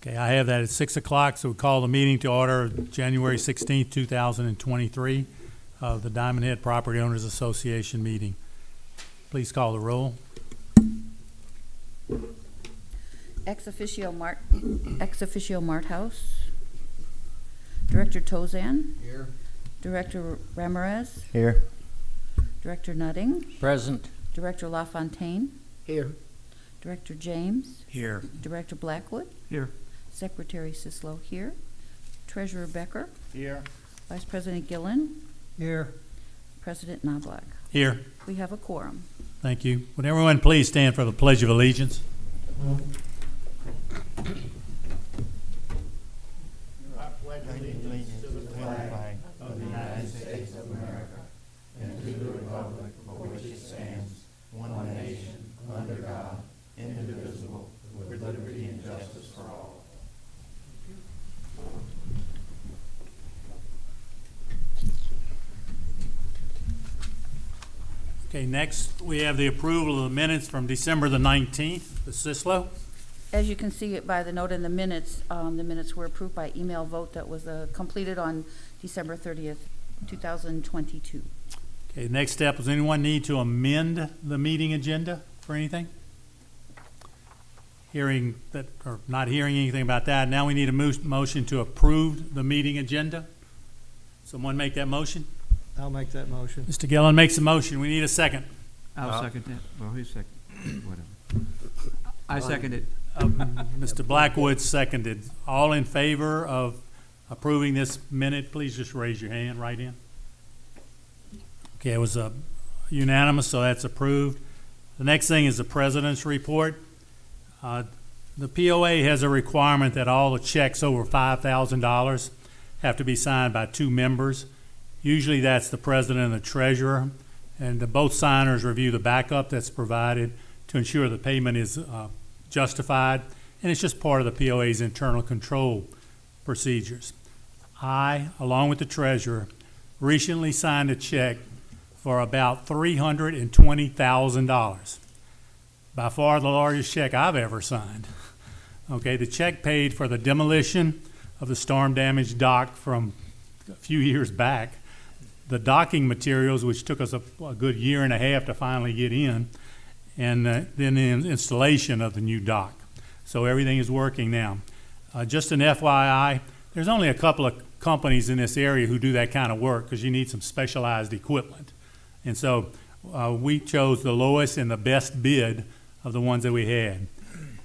Okay, I have that at 6 o'clock, so we call the meeting to order January 16th, 2023, of the Diamond Head Property Owners Association meeting. Please call the roll. Ex officio Marthouse. Director Tozan. Here. Director Ramirez. Here. Director Nutting. Present. Director LaFontaine. Here. Director James. Here. Director Blackwood. Here. Secretary Sislo here. Treasurer Becker. Here. Vice President Gillen. Here. President Knobloch. Here. We have a quorum. Thank you. Would everyone please stand for the Pledge of Allegiance? I pledge allegiance to the flag of the United States of America and to the republic for which it stands, one nation, under God, indivisible, with liberty and justice for all. Okay, next we have the approval of the minutes from December the 19th. Ms. Sislo? As you can see it by the note in the minutes were approved by email vote that was completed on December 30th, 2022. Okay, next step, does anyone need to amend the meeting agenda for anything? Hearing that, or not hearing anything about that, now we need a motion to approve the meeting agenda. Someone make that motion? I'll make that motion. Mr. Gillen makes a motion. We need a second. I'll second that. Well, who's second? Whatever. I second it. Mr. Blackwood seconded. All in favor of approving this minute, please just raise your hand, right in. Okay, it was unanimous, so that's approved. The next thing is the president's report. The POA has a requirement that all the checks over $5,000 have to be signed by two members. Usually that's the president and the treasurer, and both signers review the backup that's provided to ensure the payment is justified, and it's just part of the POA's internal control procedures. I, along with the treasurer, recently signed a check for about $320,000. By far the largest check I've ever signed. Okay, the check paid for the demolition of the storm-damaged dock from a few years back, the docking materials, which took us a good year and a half to finally get in, and then the installation of the new dock. So everything is working now. Just an FYI, there's only a couple of companies in this area who do that kind of work because you need some specialized equipment. And so we chose the lowest and the best bid of the ones that we had.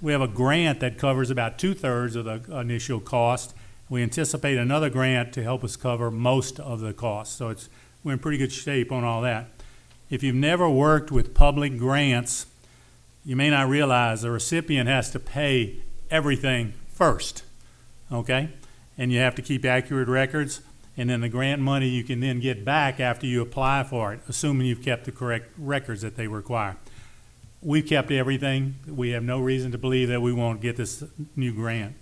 We have a grant that covers about 2/3 of the initial cost. We anticipate another grant to help us cover most of the cost. So we're in pretty good shape on all that. If you've never worked with public grants, you may not realize the recipient has to pay everything first, okay? And you have to keep accurate records, and then the grant money you can then get back after you apply for it, assuming you've kept the correct records that they require. We've kept everything. We have no reason to believe that we won't get this new grant.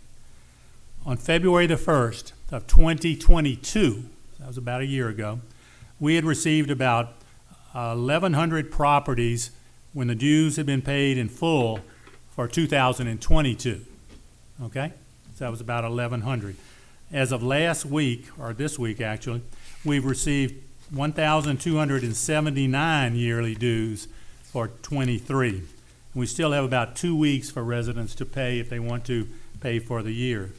On February the 1st of 2022, that was about a year ago, we had received about 1,100 properties when the dues had been paid in full for 2022, okay? So that was about 1,100. As of last week, or this week actually, we've received 1,279 yearly dues for 23. We still have about 2 weeks for residents to pay if they want to pay for the year.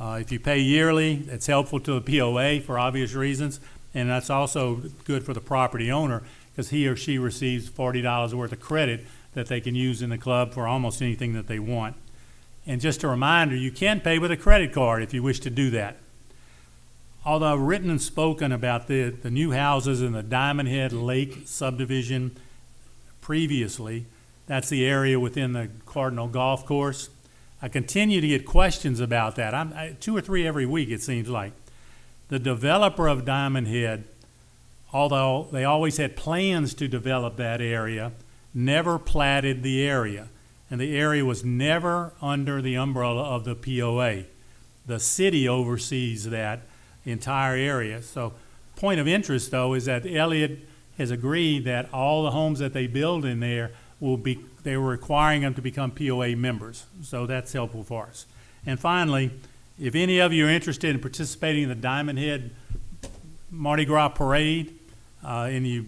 If you pay yearly, it's helpful to the POA for obvious reasons, and that's also good for the property owner because he or she receives $40 worth of credit that they can use in the club for almost anything that they want. And just a reminder, you can pay with a credit card if you wish to do that. Although I've written and spoken about the new houses in the Diamond Head Lake subdivision previously, that's the area within the Cardinal Golf Course. I continue to get questions about that. I 2 or 3 every week, it seems like. The developer of Diamond Head, although they always had plans to develop that area, never platted the area. And the area was never under the umbrella of the POA. The city oversees that entire area. So point of interest, though, is that Elliott has agreed that all the homes that they build in there they were requiring them to become POA members. So that's helpful for us. And finally, if any of you are interested in participating in the Diamond Head Mardi Gras Parade, and you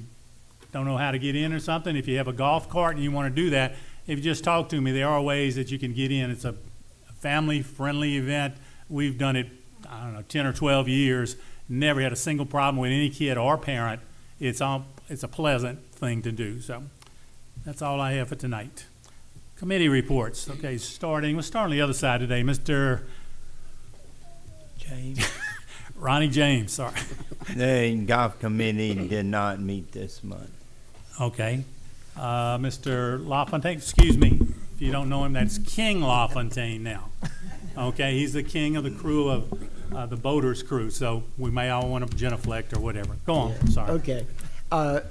don't know how to get in or something, if you have a golf cart and you want to do that, if you just talk to me, there are ways that you can get in. It's a family-friendly event. We've done it, I don't know, 10 or 12 years. Never had a single problem with any kid or parent. It's a pleasant thing to do. So that's all I have for tonight. Committee reports. Okay, we'll start on the other side today. Mr. James. Ronnie James, sorry. The golf committee did not meet this month. Okay. Mr. LaFontaine, excuse me, if you don't know him, that's King LaFontaine now. Okay, he's the king of the crew of the boaters crew, so we may all want to genuflect or whatever. Go on, sorry. Okay.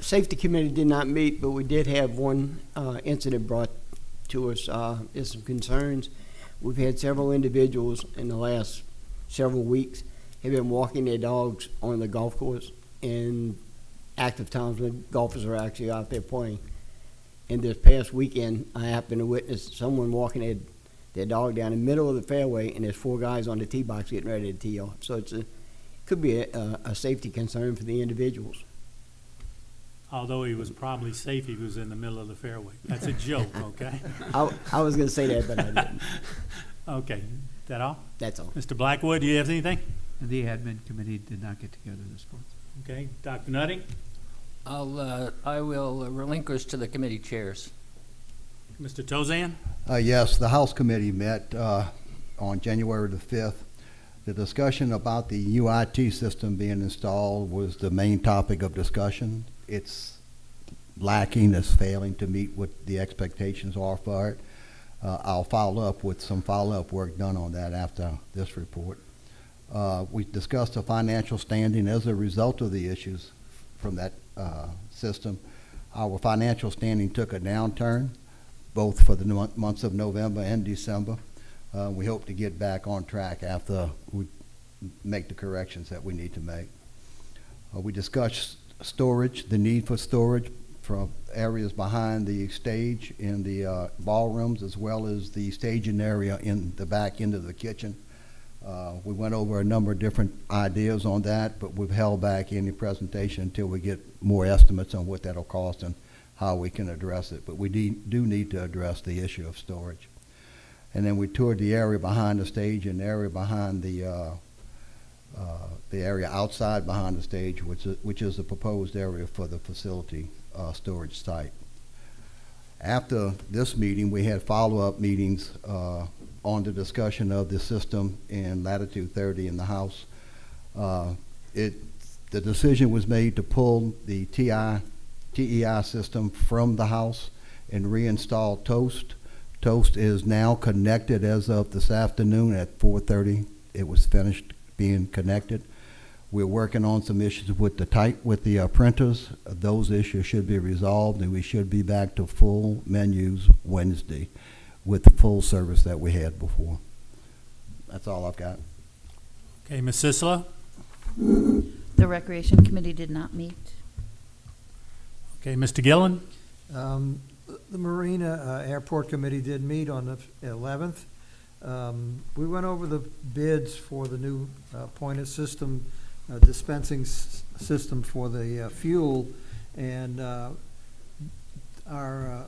Safety committee did not meet, but we did have one incident brought to us. There's some concerns. We've had several individuals in the last several weeks have been walking their dogs on the golf course in active times when golfers are actually out there playing. And this past weekend, I happened to witness someone walking their dog down the middle of the fairway, and there's 4 guys on the tee box getting ready to tee off. So could be a safety concern for the individuals. Although he was probably safe, he was in the middle of the fairway. That's a joke, okay? I was going to say that, but I didn't. Okay, that all? That's all. Mr. Blackwood, do you have anything? The admin committee did not get together this month. Okay, Dr. Nutting? I will relinquish to the committee chairs. Mr. Tozan? Yes, the House Committee met on January the 5th. The discussion about the UIT system being installed was the main topic of discussion. It's lacking, it's failing to meet what the expectations are for it. I'll follow up with some follow-up work done on that after this report. We discussed the financial standing as a result of the issues from that system. Our financial standing took a downturn, both for the months of November and December. We hope to get back on track after we make the corrections that we need to make. We discussed storage, the need for storage from areas behind the stage in the ballrooms, as well as the staging area in the back end of the kitchen. We went over a number of different ideas on that, but we've held back any presentation until we get more estimates on what that'll cost and how we can address it. But we do need to address the issue of storage. And then we toured the area behind the stage and the area behind the area outside behind the stage, which is a proposed area for the facility storage site. After this meeting, we had follow-up meetings on the discussion of the system in Latitude 30 in the House. The decision was made to pull the TEI system from the House and reinstall Toast. Toast is now connected as of this afternoon at 4:30. It was finished being connected. We're working on some issues with the printers. Those issues should be resolved, and we should be back to full menus Wednesday with the full service that we had before. That's all I've got. Okay, Ms. Sisela? The Recreation Committee did not meet. Okay, Mr. Gillen? The Marina Airport Committee did meet on the 11th. We went over the bids for the new point of system dispensing system for the fuel, and our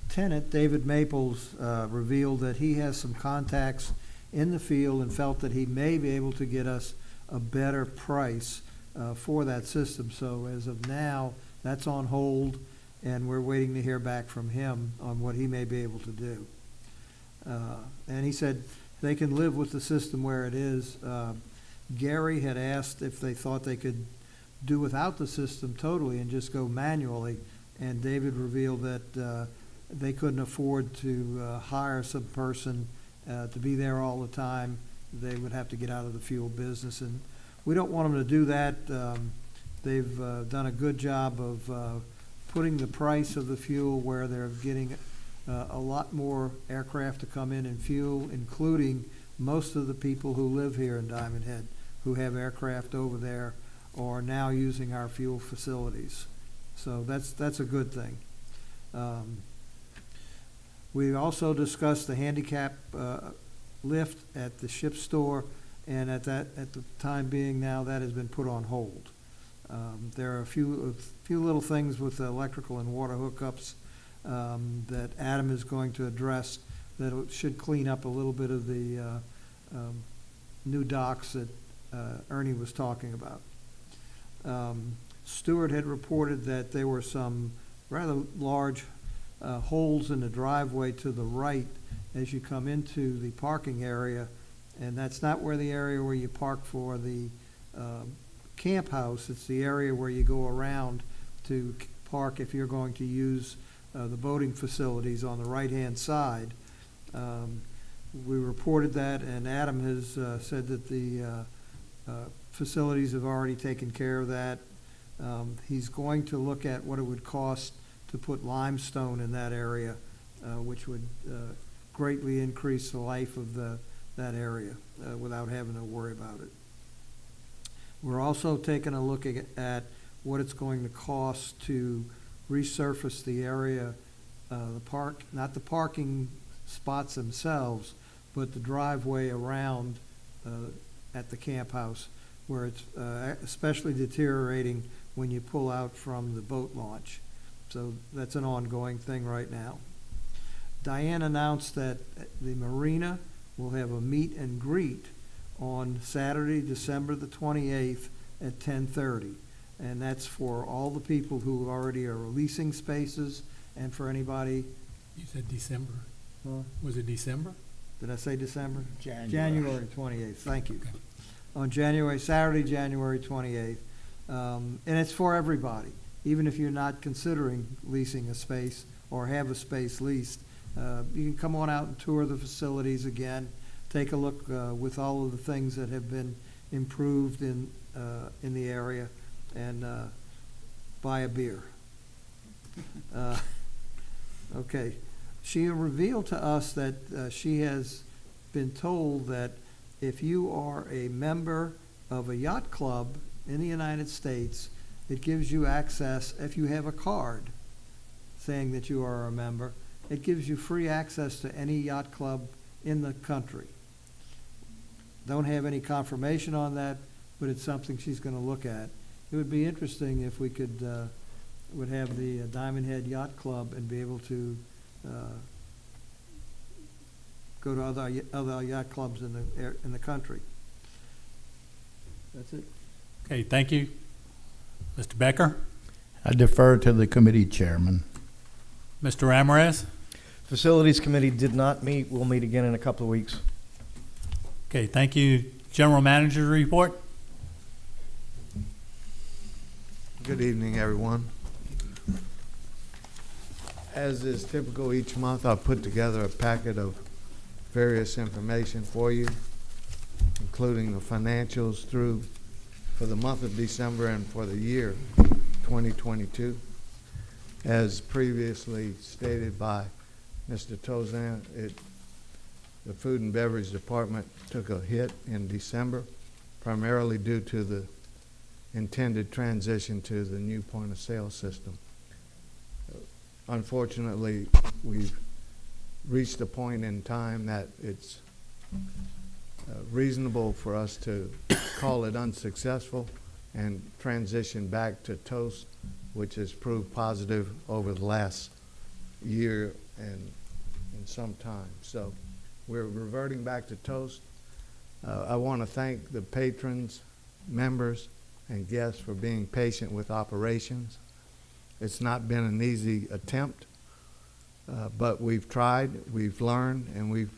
tenant, David Maples, revealed that he has some contacts in the field and felt that he may be able to get us a better price for that system. So as of now, that's on hold, and we're waiting to hear back from him on what he may be able to do. And he said they can live with the system where it is. Gary had asked if they thought they could do without the system totally and just go manually, and David revealed that they couldn't afford to hire some person to be there all the time. They would have to get out of the fuel business, and we don't want them to do that. They've done a good job of putting the price of the fuel where they're getting a lot more aircraft to come in and fuel, including most of the people who live here in Diamond Head who have aircraft over there are now using our fuel facilities. So that's a good thing. We also discussed the handicap lift at the ship store, and at the time being now, that has been put on hold. There are a few little things with the electrical and water hookups that Adam is going to address that should clean up a little bit of the new docks that Ernie was talking about. Stewart had reported that there were some rather large holes in the driveway to the right as you come into the parking area, and that's not where the area where you park for the camp house. It's the area where you go around to park if you're going to use the boating facilities on the right-hand side. We reported that, and Adam has said that the facilities have already taken care of that. He's going to look at what it would cost to put limestone in that area, which would greatly increase the life of that area without having to worry about it. We're also taking a look at what it's going to cost to resurface the area, not the parking spots themselves, but the driveway around at the camp house, where it's especially deteriorating when you pull out from the boat launch. So that's an ongoing thing right now. Diane announced that the marina will have a meet and greet on Saturday, December the 28th at 10:30. And that's for all the people who already are leasing spaces and for anybody. You said December. Huh? Was it December? Did I say December? January. 28th, thank you. Okay. On Saturday, January 28th. And it's for everybody, even if you're not considering leasing a space or have a space leased. You can come on out and tour the facilities again, take a look with all of the things that have been improved in the area, and buy a beer. Okay. She revealed to us that she has been told that if you are a member of a yacht club in the United States, it gives you access, if you have a card saying that you are a member, it gives you free access to any yacht club in the country. Don't have any confirmation on that, but it's something she's going to look at. It would be interesting if we would have the Diamond Head Yacht Club and be able to go to other yacht clubs in the country. That's it. Okay, thank you. Mr. Becker? I defer to the committee chairman. Mr. Ramirez? Facilities Committee did not meet. We'll meet again in a couple of weeks. Okay, thank you. General Manager's report? Good evening, everyone. As is typical each month, I've put together a packet of various information for you, including the financials for the month of December and for the year 2022. As previously stated by Mr. Tozan, the Food and Beverage Department took a hit in December, primarily due to the intended transition to the new point-of-sale system. Unfortunately, we've reached a point in time that it's reasonable for us to call it unsuccessful and transition back to Toast, which has proved positive over the last year and some time. So we're reverting back to Toast. I want to thank the patrons, members, and guests for being patient with operations. It's not been an easy attempt, but we've tried, we've learned, and we've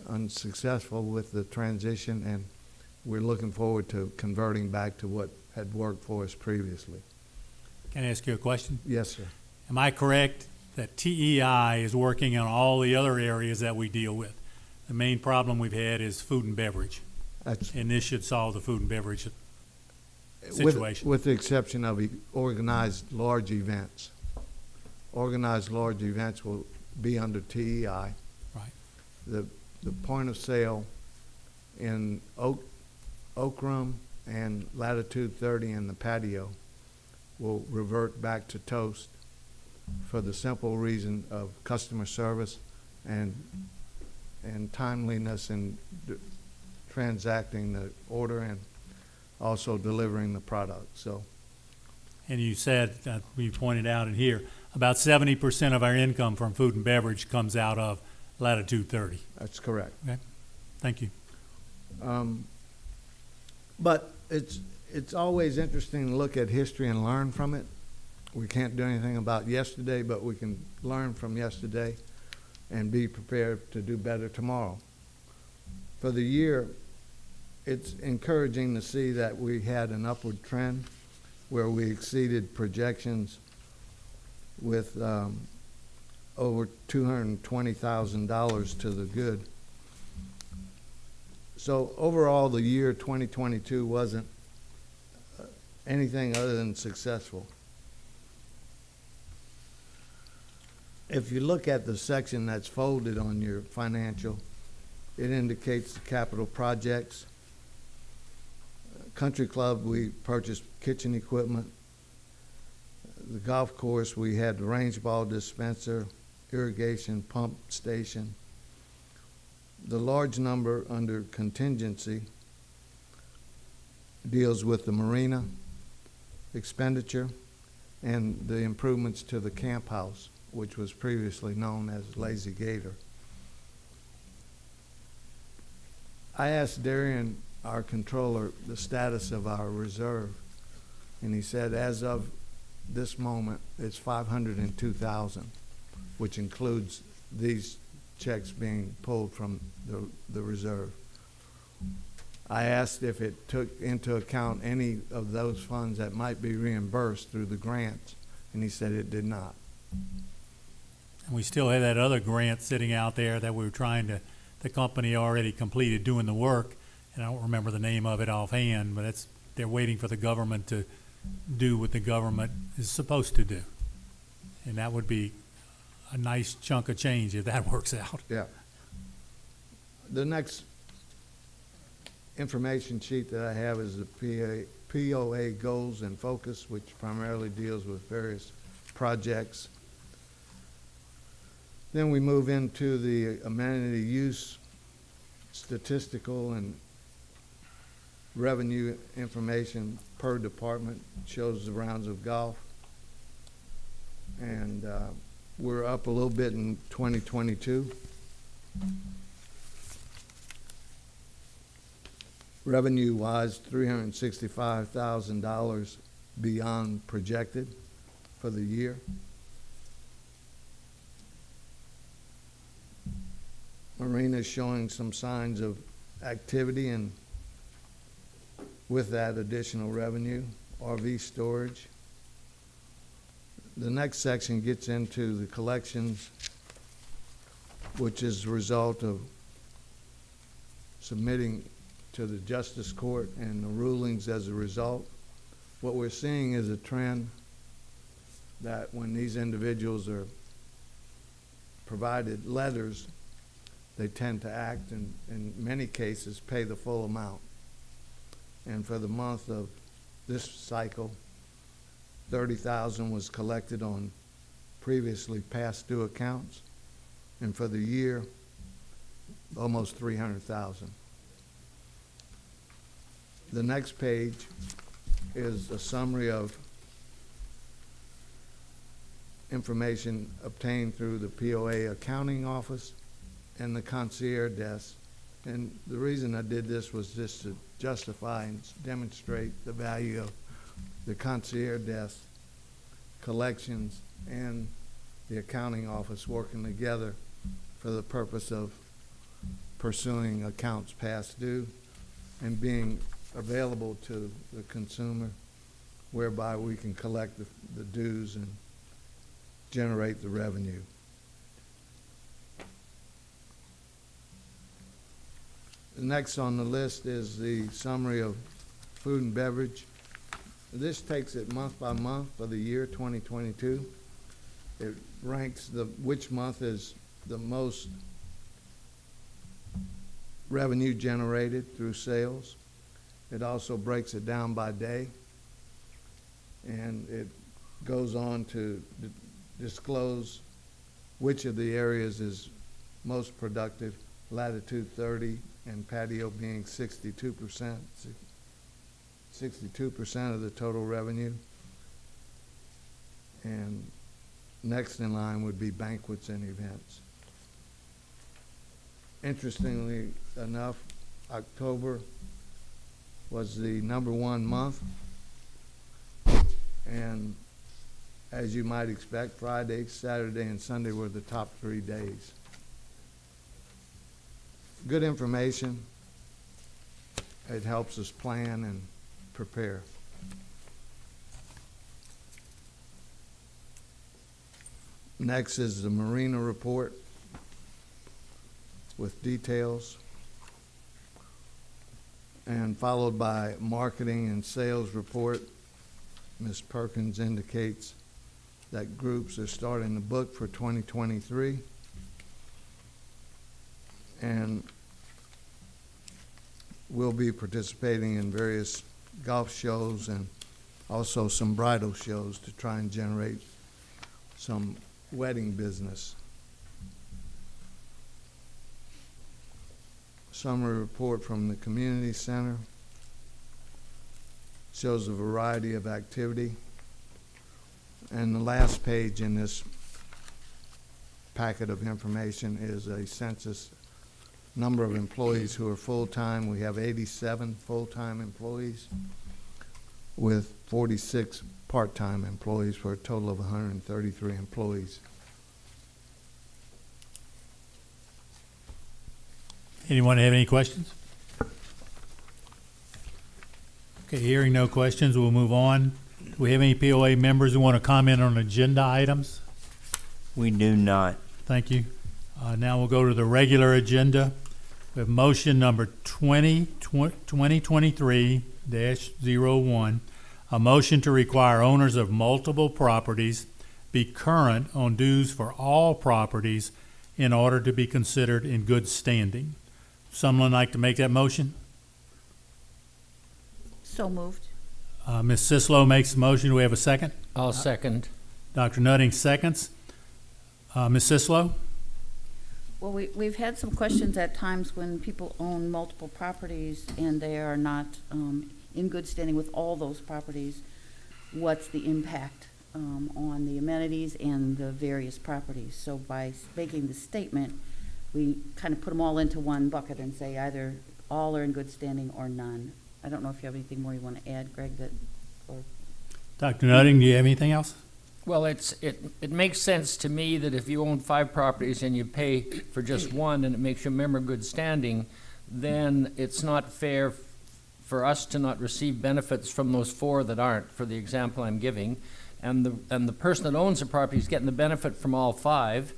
unsuccessful with the transition, and we're looking forward to converting back to what had worked for us previously. Can I ask you a question? Yes, sir. Am I correct that TEI is working on all the other areas that we deal with? The main problem we've had is food and beverage, That's and this should solve the food and beverage situation. with the exception of organized large events. Organized large events will be under TEI. Right. The point of sale in Oakrum and Latitude 30 in the patio will revert back to Toast for the simple reason of customer service and and timeliness in transacting the order and also delivering the product, so. And you said, we pointed out in here, about 70% of our income from food and beverage comes out of Latitude 30. That's correct. Thank you. But it's always interesting to look at history and learn from it. We can't do anything about yesterday, but we can learn from yesterday and be prepared to do better tomorrow. For the year, it's encouraging to see that we had an upward trend where we exceeded projections with over $220,000 to the good. So overall, the year 2022 wasn't anything other than successful. If you look at the section that's folded on your financial, it indicates the capital projects. Country Club, we purchased kitchen equipment. The golf course, we had the range ball dispenser, irrigation pump station. The large number under contingency deals with the marina expenditure and the improvements to the camp house, which was previously known as Lazy Gator. I asked Darian, our controller, the status of our reserve, and he said as of this moment it's 502,000, which includes these checks being pulled from the reserve. I asked if it took into account any of those funds that might be reimbursed through the grants, and he said it did not. And we still have that other grant sitting out there that we were trying to, the company already completed doing the work, and I don't remember the name of it offhand, but they're waiting for the government to do what the government is supposed to do. And that would be a nice chunk of change if that works out. Yeah. The next information sheet that I have is the POA goals and focus, which primarily deals with various projects. Then we move into the amenity use, statistical and revenue information per department, shows the rounds of golf. And we're up a little bit in 2022. Revenue-wise, $365,000 beyond projected for the year. Marina's showing some signs of activity, and with that additional revenue. RV storage. The next section gets into the collections, which is the result of submitting to the Justice Court and the rulings as a result. What we're seeing is a trend that when these individuals are provided letters, they tend to act and in many cases pay the full amount. And for the month of this cycle, $30,000 was collected on previously past due accounts, and for the year, almost $300,000. The next page is a summary of information obtained through the POA accounting office and the concierge desk. And the reason I did this was just to justify and demonstrate the value of the concierge desk, collections, and the accounting office working together for the purpose of pursuing accounts past due and being available to the consumer, whereby we can collect the dues and generate the revenue. The next on the list is the summary of food and beverage. This takes it month by month for the year 2022. It ranks which month is the most revenue generated through sales. It also breaks it down by day, and it goes on to disclose which of the areas is most productive latitude 30, and patio being 62%. 62% of the total revenue. And next in line would be banquets and events. Interestingly enough, October was the #1 month. And as you might expect, Friday, Saturday, and Sunday were the top 3 days. Good information. It helps us plan and prepare. Next is the Marina report with details, and followed by marketing and sales report. Ms. Perkins indicates that groups are starting to book for 2023. And we'll be participating in various golf shows and also some bridal shows to try and generate some wedding business. Summary report from the community center shows a variety of activity. And the last page in this packet of information is a census number of employees who are full-time. We have 87 full-time employees with 46 part-time employees for a total of 133 employees. Anyone have any questions? Okay, hearing no questions, we'll move on. Do we have any POA members who want to comment on agenda items? We do not. Thank you. Now we'll go to the regular agenda. We have motion number 2023-01, a motion to require owners of multiple properties be current on dues for all properties in order to be considered in good standing. Someone like to make that motion? So moved. Ms. Sislo makes the motion. Do we have a second? I'll second. Dr. Nutting seconds. Ms. Sislo? Well, we've had some questions at times when people own multiple properties and they are not in good standing with all those properties. What's the impact on the amenities and the various properties? So by making the statement, we kind of put them all into one bucket and say either all are in good standing or none. I don't know if you have anything more you want to add, Greg, or Dr. Nutting, do you have anything else? Well, it makes sense to me that if you own 5 properties and you pay for just one and it makes your member good standing, then it's not fair for us to not receive benefits from those 4 that aren't, for the example I'm giving. And the person that owns the property is getting the benefit from all 5,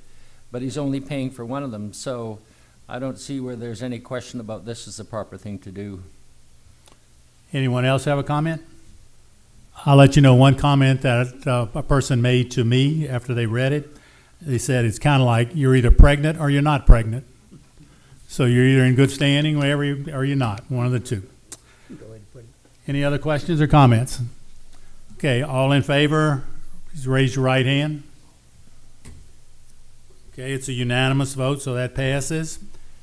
but he's only paying for one of them. So I don't see where there's any question about this is the proper thing to do. Anyone else have a comment? I'll let you know one comment that a person made to me after they read it. They said it's kind of like you're either pregnant or you're not pregnant. So you're either in good standing or you're not, one of the two. Go ahead and put it. Any other questions or comments? Okay, all in favor, please raise your right hand. Okay, it's a unanimous vote, so that passes.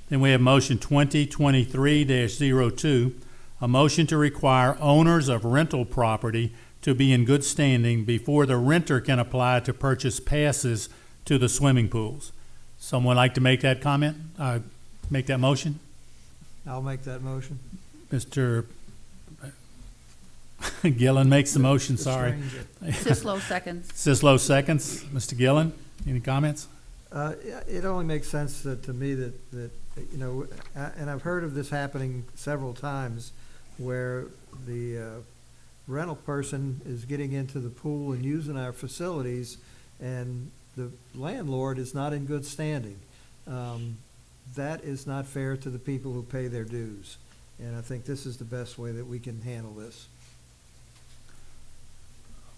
Then we have motion 2023-02, a motion to require owners of rental property to be in good standing before the renter can apply to purchase passes to the swimming pools. Someone like to make that comment, make that motion? I'll make that motion. Mr. Gillen makes the motion, The sorry. stranger. Sislo seconds. Sislo seconds. Mr. Gillen, any comments? It only makes sense to me that, you know, and I've heard of this happening several times where the rental person is getting into the pool and using our facilities and the landlord is not in good standing. That is not fair to the people who pay their dues. And I think this is the best way that we can handle this.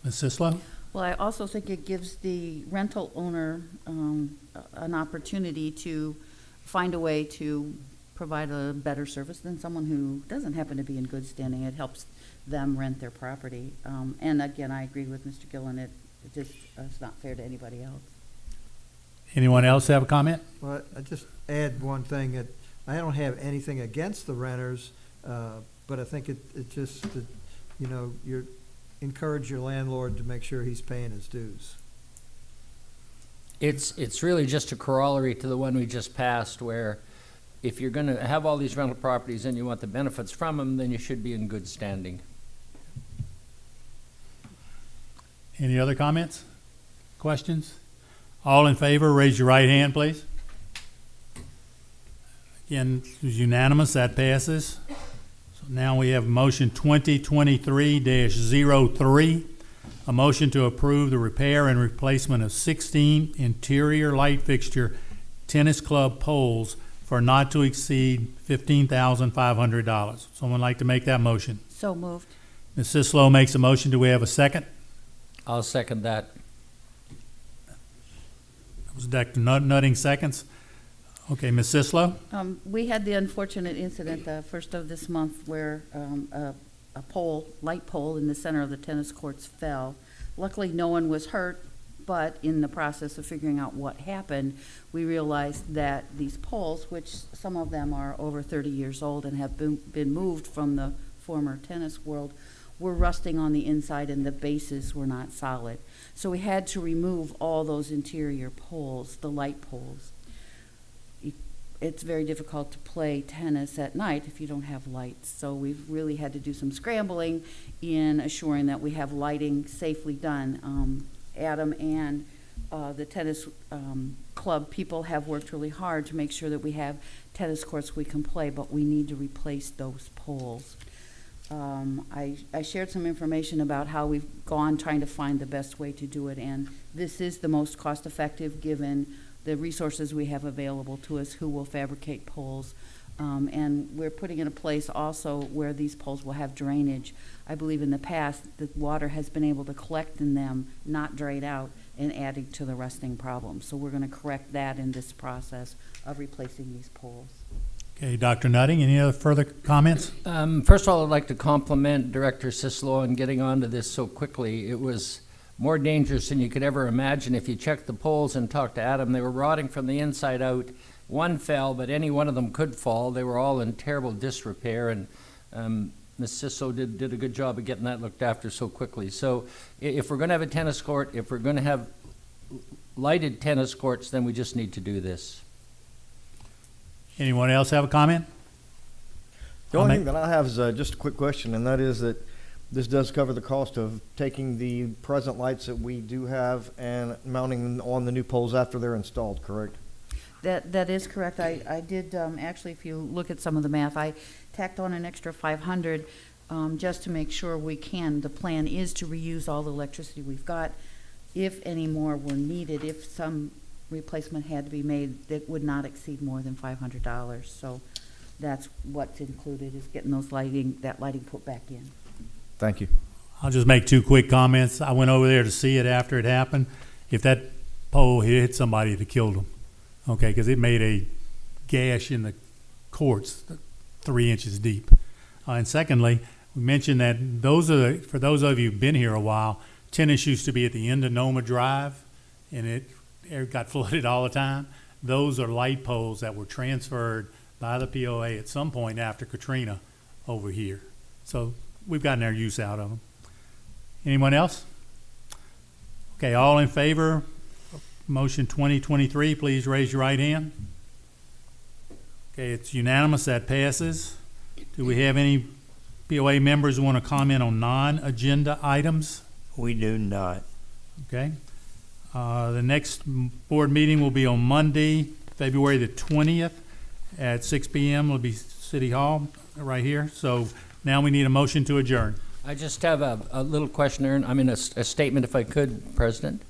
Ms. Sislo? Well, I also think it gives the rental owner an opportunity to find a way to provide a better service than someone who doesn't happen to be in good standing. It helps them rent their property. And again, I agree with Mr. Gillen, it just is not fair to anybody else. Anyone else have a comment? Well, I just add one thing, that I don't have anything against the renters, but I think it just, that, you know, you encourage your landlord to make sure he's paying his dues. It's really just a corollary to the one we just passed, where if you're gonna have all these rental properties and you want the benefits from them, then you should be in good standing. Any other comments? Questions? All in favor, raise your right hand, please. Again, it was unanimous, that passes. So now we have motion 2023-03, a motion to approve the repair and replacement of 16 interior light fixture tennis club poles for not to exceed $15,500. Someone like to make that motion? So moved. Ms. Sislo makes a motion. Do we have a second? I'll second that. That was Dr. Nutting seconds. Okay, Ms. Sislo? We had the unfortunate incident the first of this month where a pole, light pole in the center of the tennis courts fell. Luckily, no one was hurt, but in the process of figuring out what happened, we realized that these poles, which some of them are over 30 years old and have been moved from the former tennis world, were rusting on the inside and the bases were not solid. So we had to remove all those interior poles, the light poles. It's very difficult to play tennis at night if you don't have lights. So we've really had to do some scrambling in assuring that we have lighting safely done. Adam and the tennis club people have worked really hard to make sure that we have tennis courts we can play, but we need to replace those poles. I shared some information about how we've gone trying to find the best way to do it, and this is the most cost-effective given the resources we have available to us who will fabricate poles. And we're putting in a place also where these poles will have drainage. I believe in the past, the water has been able to collect in them, not drain out, and adding to the rusting problem. So we're going to correct that in this process of replacing these poles. Okay, Dr. Nutting, any other further comments? First of all, I'd like to compliment Director Sislo on getting onto this so quickly. It was more dangerous than you could ever imagine. If you checked the poles and talked to Adam, they were rotting from the inside out. One fell, but any one of them could fall. They were all in terrible disrepair, and Ms. Sislo did a good job of getting that looked after so quickly. So if we're going to have a tennis court, if we're going to have lighted tennis courts, then we just need to do this. Anyone else have a comment? The only thing that I have is just a quick question, and that is that this does cover the cost of taking the present lights that we do have and mounting them on the new poles after they're installed, correct? That is correct. I did, actually, if you look at some of the math, I tacked on an extra 500 just to make sure we can. The plan is to reuse all the electricity we've got. If any more were needed, if some replacement had to be made, that would not exceed more than $500. So that's what's included, is getting that lighting put back in. Thank you. I'll just make two quick comments. I went over there to see it after it happened. If that pole hit somebody, it killed them. Okay, because it made a gash in the courts 3 inches deep. And secondly, we mentioned that for those of you who've been here a while, tennis used to be at the end of Noma Drive, and it got flooded all the time. Those are light poles that were transferred by the POA at some point after Katrina over here. So we've gotten our use out of them. Anyone else? Okay, all in favor of motion 2023, please raise your right hand. Okay, it's unanimous, that passes. Do we have any POA members who want to comment on non-agenda items? We do not. Okay. The next board meeting will be on Monday, February the 20th at 6 p.m. It'll be City Hall right here. So now we need a motion to adjourn. I just have a little question, a statement if I could, President.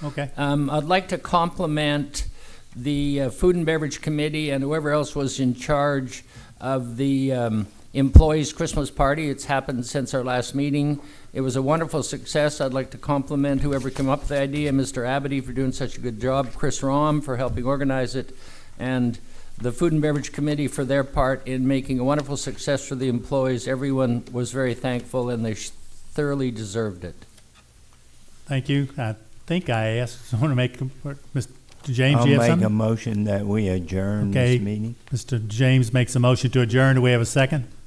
Okay. I'd like to compliment the Food and Beverage Committee and whoever else was in charge of the employees' Christmas party. It's happened since our last meeting. It was a wonderful success. I'd like to compliment whoever came up with the idea, Mr. Abity for doing such a good job, Chris Rahm for helping organize it, and the Food and Beverage Committee for their part in making a wonderful success for the employees. Everyone was very thankful, and they thoroughly deserved it. Thank you. I think I asked someone to make, Mr. Mr. James, I'll you have make a something? motion that we adjourn Okay. this meeting. Mr. James makes a motion to adjourn. Do we have a second?